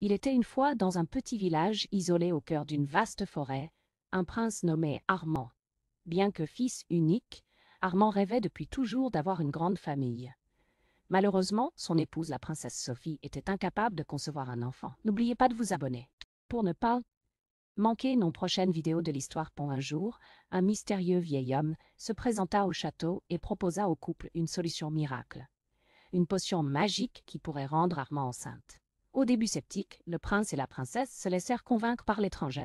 Il était une fois dans un petit village isolé au cœur d'une vaste forêt, un prince nommé Armand. Bien que fils unique, Armand rêvait depuis toujours d'avoir une grande famille. Malheureusement, son épouse, la princesse Sophie, était incapable de concevoir un enfant. N'oubliez pas de vous abonner. Pour ne pas manquer nos prochaines vidéos de l'histoire. Un jour, un mystérieux vieil homme se présenta au château et proposa au couple une solution miracle. Une potion magique qui pourrait rendre Armand enceinte. Au début sceptique, le prince et la princesse se laissèrent convaincre par l'étranger.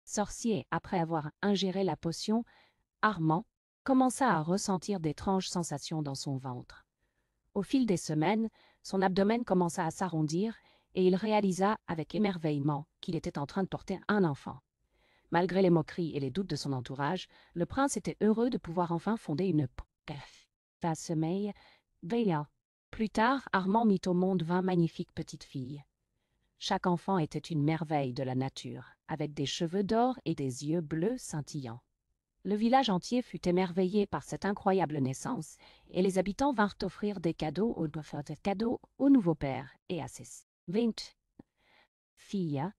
Sorcier, après avoir ingéré la potion, Armand commença à ressentir d'étranges sensations dans son ventre. Au fil des semaines, son abdomen commença à s'arrondir et il réalisa avec émerveillement qu'il était en train de porter un enfant. Malgré les moqueries et les doutes de son entourage, le prince était heureux de pouvoir enfin fonder une famille. Plus tard, Armand mit au monde 20 magnifiques petites filles. Chaque enfant était une merveille de la nature, avec des cheveux d'or et des yeux bleus scintillants. Le village entier fut émerveillé par cette incroyable naissance, et les habitants vinrent offrir des cadeaux au nouveau père et à ses 20 filles.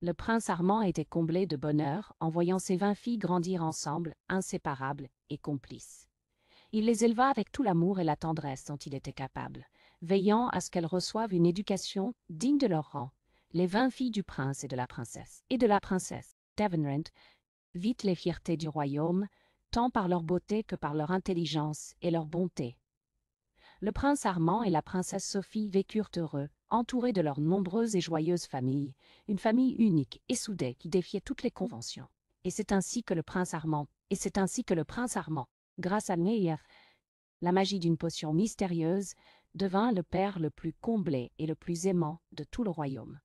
Le prince Armand était comblé de bonheur en voyant ses 20 filles grandir ensemble, inséparables et complices. Il les éleva avec tout l'amour et la tendresse dont il était capable, veillant à ce qu'elles reçoivent une éducation digne de leur rang. Les 20 filles du prince et de la princesse, Devenrent, vite les fiertés du royaume, tant par leur beauté que par leur intelligence et leur bonté. Le prince Armand et la princesse Sophie vécurent heureux, entourés de leurs nombreuses et joyeuses familles, une famille unique et soudée qui défiait toutes les conventions. Et c'est ainsi que le prince Armand, grâce à la magie d'une potion mystérieuse, devint le père le plus comblé et le plus aimant de tout le royaume.